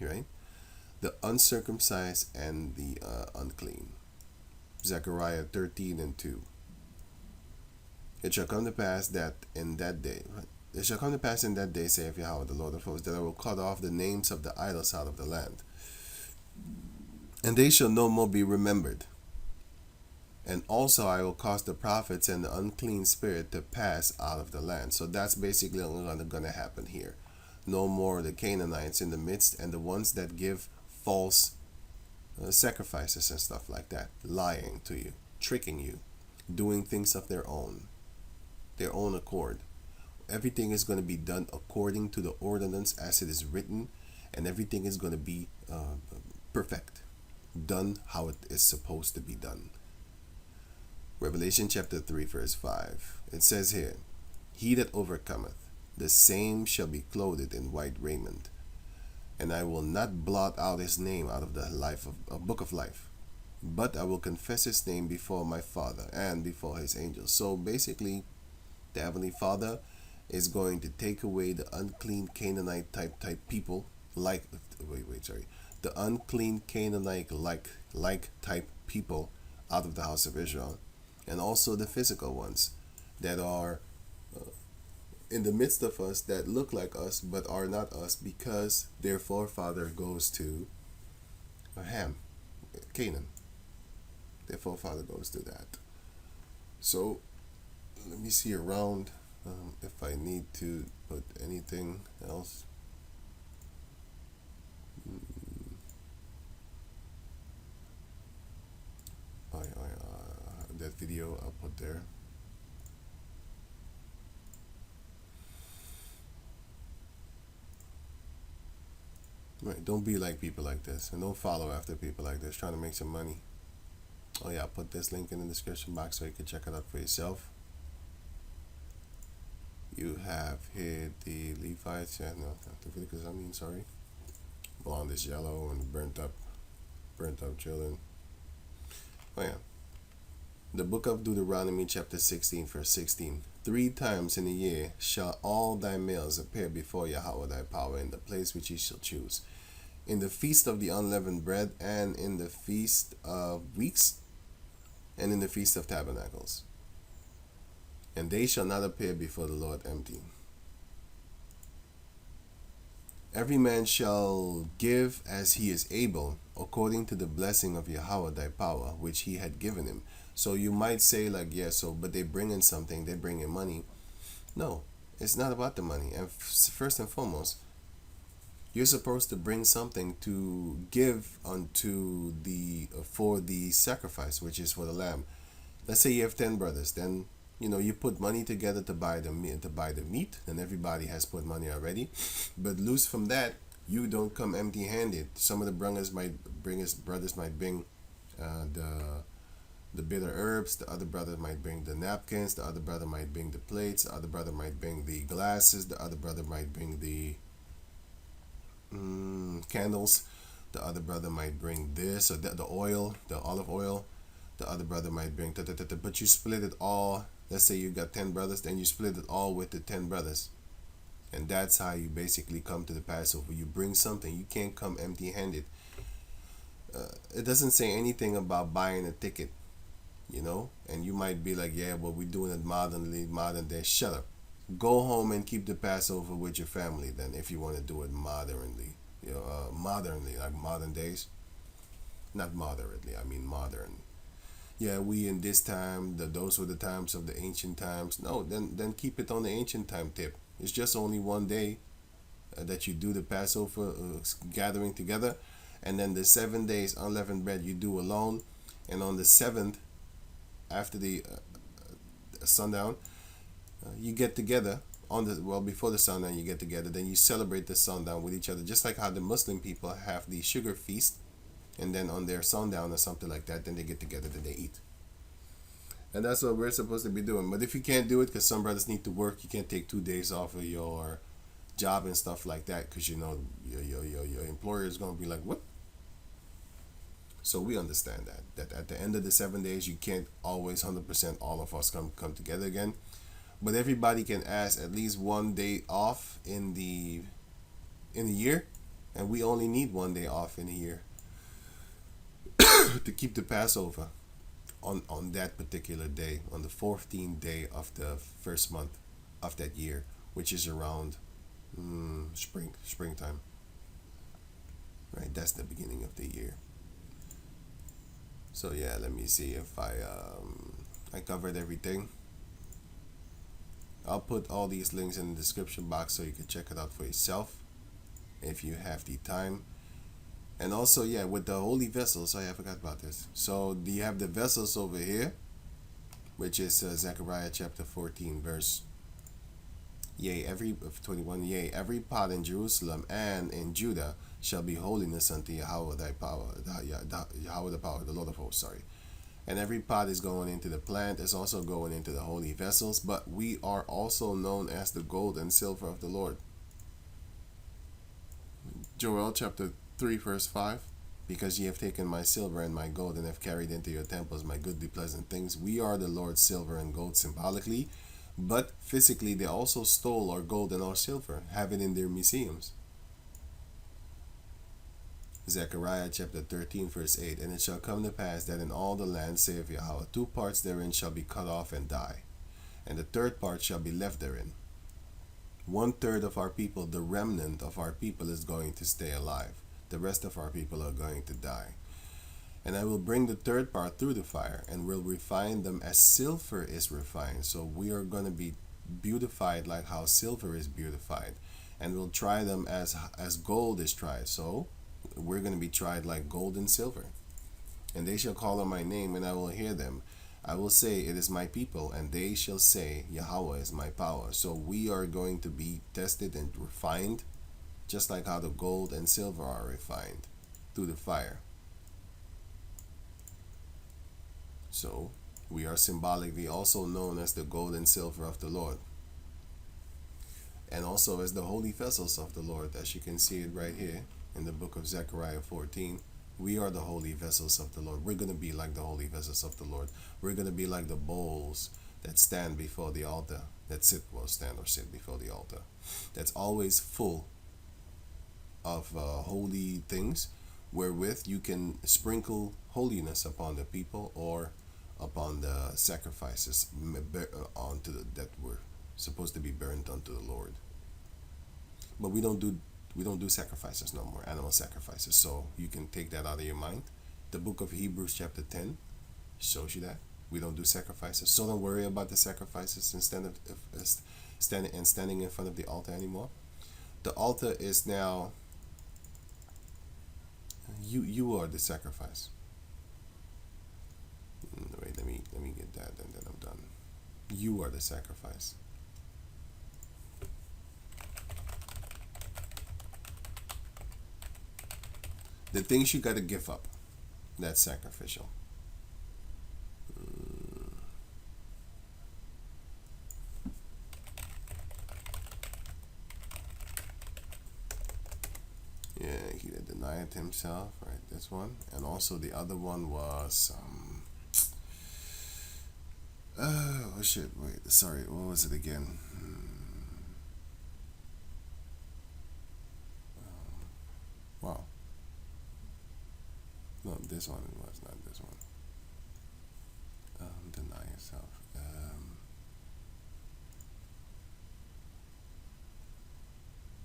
Speaker 1: right? The uncircumcised and the unclean. Zechariah 13:2. It shall come to pass that in that day, it shall come to pass in that day, saith Yahweh, the Lord of hosts, that I will cut off the names of the idols out of the land, and they shall no more be remembered. And also I will cause the prophets and the unclean spirit to pass out of the land. So that's basically going to happen here. No more the Canaanites in the midst, and the ones that give false sacrifices and stuff like that, lying to you, tricking you, doing things of their own accord. Everything is going to be done according to the ordinance as it is written, and everything is going to be perfect, done how it is supposed to be done. Revelation chapter 3 verse 5. It says here, "He that overcometh, the same shall be clothed in white raiment, and I will not blot out his name out of the book of life, but I will confess his name before my Father and before his angels." So basically, the Heavenly Father is going to take away the unclean Canaanite type people, the unclean Canaanite like type people out of the house of Israel, and also the physical ones that are in the midst of us, that look like us but are not us, because their forefather goes to Ham, Canaan. Their forefather goes to that. So let me see around if I need to put anything else. That video I'll put there. Right, don't be like people like this, and don't follow after people like this trying to make some money. Oh yeah, I'll put this link in the description box so you can check it out for yourself. You have here the Levites, Leviticus, sorry. Blonde is yellow and burnt up children. Oh yeah. The book of Deuteronomy chapter 16 verse 16. 3 times in a year shall all thy males appear before Yahweh thy power in the place which he shall choose, in the feast of the unleavened bread, and in the feast of weeks, and in the feast of tabernacles. And they shall not appear before the Lord empty. Every man shall give as he is able, according to the blessing of Yahweh thy power, which he had given him. So you might say but they bring in something, they bring in money. No, it's not about the money. And first and foremost, you're supposed to bring something to give unto for the sacrifice, which is for the lamb. Let's say you have 10 brothers, then you put money together to buy the meat, and everybody has put money already. But loose from that, you don't come empty-handed. Some of the brothers might bring the bitter herbs. The other brother might bring the napkins. The other brother might bring the plates. The other brother might bring the glasses. The other brother might bring the candles. The other brother might bring this or the oil, the olive oil. The other brother might bring but you split it all. Let's say you got 10 brothers, then you split it all with the 10 brothers. And that's how you basically come to the Passover. You bring something. You can't come empty-handed. It doesn't say anything about buying a ticket, and you might be like, yeah, but we're doing it modern day. Shut up. Go home and keep the Passover with your family then, if you want to do it modernly, like modern days. Not moderately, I mean modern. Yeah, we in this time, those were the times of the ancient times. No, then keep it on the ancient time tip. It's just only one day that you do the Passover gathering together, and then the 7 days unleavened bread you do alone, and on the 7th, after the sundown, you get together before the sundown you get together. Then you celebrate the sundown with each other, just like how the Muslim people have the sugar feast. And then on their sundown or something like that, then they get together, then they eat. And that's what we're supposed to be doing. But if you can't do it, because some brothers need to work, you can't take 2 days off of your job and stuff like that, because your employer is going to be like, what? So we understand that at the end of the 7 days, you can't always 100% all of us come together again. But everybody can ask at least 1 day off in the year, and we only need 1 day off in a year to keep the Passover on that particular day, on the 14th day of the first month of that year, which is around springtime. Right, that's the beginning of the year. So yeah, let me see if I covered everything. I'll put all these links in the description box so you can check it out for yourself if you have the time. And also, yeah, with the holy vessels, I forgot about this. So you have the vessels over here, which is Zechariah chapter 14, verse Yea, every 21. Yea, every pot in Jerusalem and in Judah shall be holiness unto Yahweh thy power, Yahweh the power, the Lord of hosts. Sorry. And every pot is going into the plant, is also going into the holy vessels. But we are also known as the gold and silver of the Lord. Joel chapter 3, verse 5. Because ye have taken my silver and my gold, and have carried into your temples my goodly pleasant things. We are the Lord's silver and gold symbolically, but physically they also stole our gold and our silver, have it in their museums. Zechariah chapter 13, verse 8. And it shall come to pass that in all the land, saith Yahweh, 2 parts therein shall be cut off and die, and the 3rd part shall be left therein. 1/3 of our people, the remnant of our people, is going to stay alive. The rest of our people are going to die. And I will bring the 3rd part through the fire, and will refine them as silver is refined. So we are going to be beautified like how silver is beautified. And we'll try them as gold is tried. So we're going to be tried like gold and silver. And they shall call on my name, and I will hear them. I will say, it is my people, and they shall say, Yahweh is my power. So we are going to be tested and refined, just like how the gold and silver are refined through the fire. So we are symbolically also known as the gold and silver of the Lord, and also as the holy vessels of the Lord, as you can see it right here in the book of Zechariah 14. We are the holy vessels of the Lord. We're going to be like the holy vessels of the Lord. We're going to be like the bowls that stand before the altar, that sit before the altar, that's always full of holy things, wherewith you can sprinkle holiness upon the people or upon the sacrifices that were supposed to be burnt unto the Lord. But we don't do sacrifices no more, animal sacrifices. So you can take that out of your mind. The book of Hebrews chapter 10 shows you that we don't do sacrifices. So don't worry about the sacrifices instead of standing in front of the altar anymore. The altar is now, you are the sacrifice. Wait, let me get that, and then I'm done. You are the sacrifice. The things you got to give up, that's sacrificial. Yeah, he that denied himself, right? This one. And also the other one was oh shit, wait, sorry, what was it again? Wow. No, this one was not this one. Deny yourself.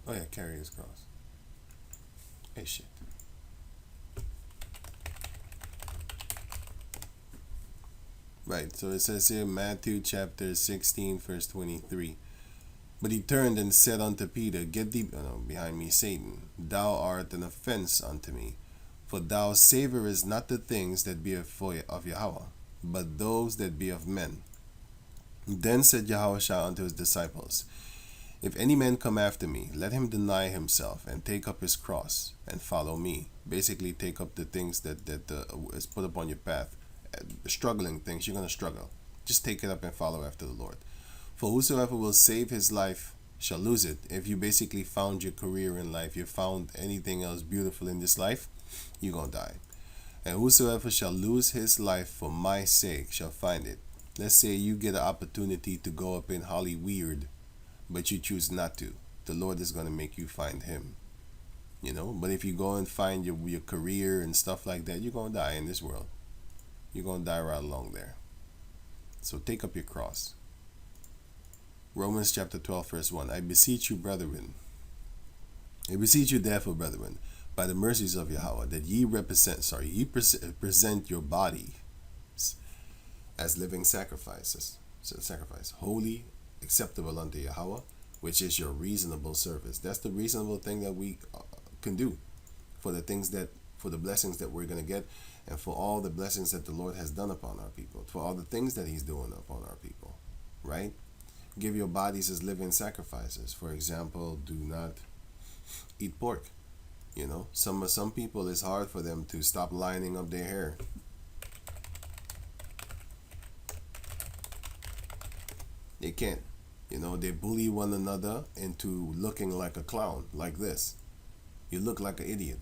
Speaker 1: Oh yeah, carry his cross. Hey shit. Right, so it says here, Matthew chapter 16, verse 23. But he turned and said unto Peter, Get thee behind me, Satan. Thou art an offense unto me. For thou savorest not the things that be of Yahweh, but those that be of men. Then said Yahushua unto his disciples, If any man come after me, let him deny himself, and take up his cross, and follow me. Basically, take up the things that is put upon your path. Struggling things, you're going to struggle. Just take it up and follow after the Lord. For whosoever will save his life shall lose it. If you basically found your career in life, you found anything else beautiful in this life, you're going to die. And whosoever shall lose his life for my sake shall find it. Let's say you get an opportunity to go up in Hollyweird, but you choose not to. The Lord is going to make you find him. But if you go and find your career and stuff like that, you're going to die in this world. You're going to die right along there. So take up your cross. Romans chapter 12, verse 1. I beseech you, brethren. I beseech you, therefore, brethren, by the mercies of Yahweh, that ye present your body as living sacrifices, holy, acceptable unto Yahweh, which is your reasonable service. That's the reasonable thing that we can do for the blessings that we're going to get, and for all the blessings that the Lord has done upon our people, for all the things that he's doing upon our people, right? Give your bodies as living sacrifices. For example, do not eat pork. You know, some people, it's hard for them to stop lining up their hair. They can't. You know, they bully one another into looking like a clown, like this. You look like an idiot.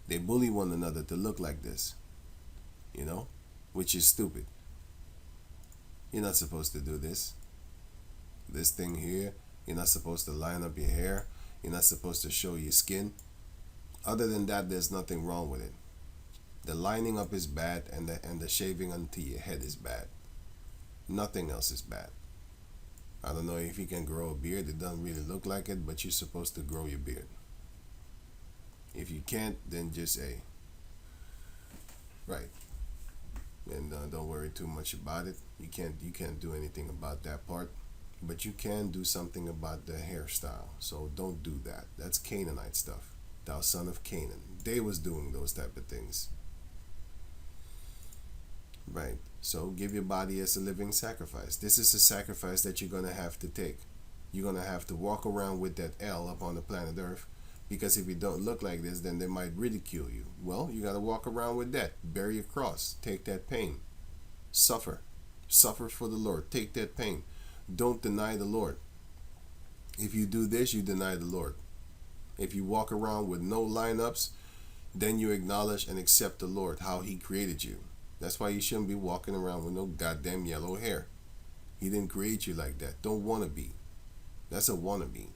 Speaker 1: They bully one another to look like this, you know, which is stupid. You're not supposed to do this. This thing here, you're not supposed to line up your hair. You're not supposed to show your skin. Other than that, there's nothing wrong with it. The lining up is bad, and the shaving onto your head is bad. Nothing else is bad. I don't know if you can grow a beard. It doesn't really look like it, but you're supposed to grow your beard. If you can't, then just right. And don't worry too much about it. You can't do anything about that part, but you can do something about the hairstyle. So don't do that. That's Canaanite stuff. Thou son of Canaan. They was doing those type of things. Right. So give your body as a living sacrifice. This is a sacrifice that you're gonna have to take. You're gonna have to walk around with that L up on the planet Earth. Because if you don't look like this, then they might ridicule you. Well, you got to walk around with that. Bear your cross. Take that pain. Suffer. Suffer for the Lord. Take that pain. Don't deny the Lord. If you do this, you deny the Lord. If you walk around with no lineups, then you acknowledge and accept the Lord, how he created you. That's why you shouldn't be walking around with no goddamn yellow hair. He didn't create you like that. Don't want to be. That's a wannabe.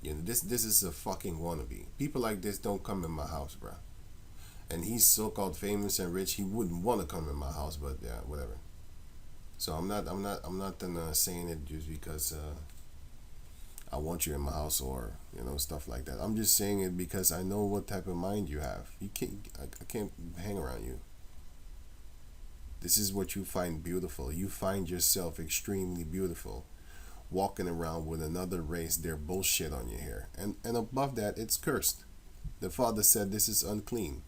Speaker 1: You know, this is a fucking wannabe. People like this don't come in my house, bro. And he's so-called famous and rich, he wouldn't want to come in my house, but yeah, whatever. So I'm not saying it just because I want you in my house or, you know, stuff like that. I'm just saying it because I know what type of mind you have. I can't hang around you. This is what you find beautiful. You find yourself extremely beautiful. Walking around with another race, their bullshit on your hair. And above that, it's cursed. The Father said this is unclean.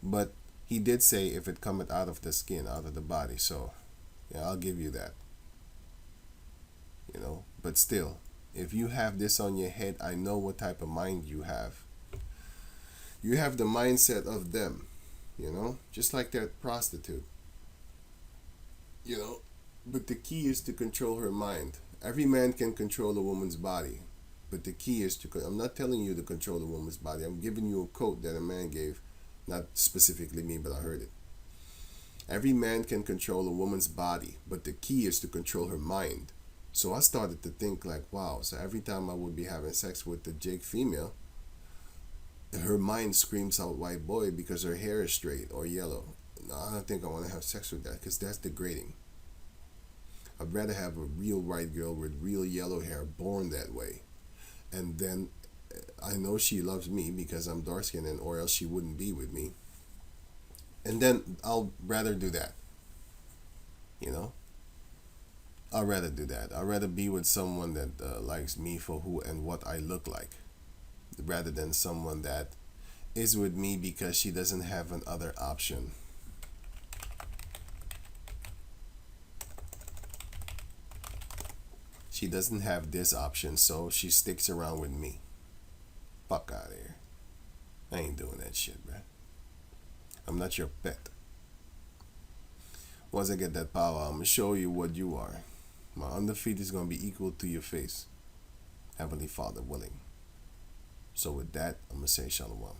Speaker 1: But he did say if it cometh out of the skin, out of the body. So, yeah, I'll give you that. You know, but still, if you have this on your head, I know what type of mind you have. You have the mindset of them, you know, just like that prostitute. You know, but the key is to control her mind. Every man can control a woman's body, but the key is to, I'm not telling you to control a woman's body. I'm giving you a quote that a man gave, not specifically me, but I heard it. Every man can control a woman's body, but the key is to control her mind. So I started to think like, wow, so every time I would be having sex with the Jake female, her mind screams out white boy because her hair is straight or yellow. No, I don't think I want to have sex with that because that's degrading. I'd rather have a real white girl with real yellow hair, born that way. And then I know she loves me because I'm dark skinned, or else she wouldn't be with me. And then I'll rather do that. You know? I'd rather do that. I'd rather be with someone that likes me for who and what I look like, rather than someone that is with me because she doesn't have another option. She doesn't have this option, so she sticks around with me. Fuck out of here. I ain't doing that shit, bruh. I'm not your pet. Once I get that power, I'm gonna show you what you are. My underfeet is gonna be equal to your face. Heavenly Father willing. So with that, I'm gonna say shalom.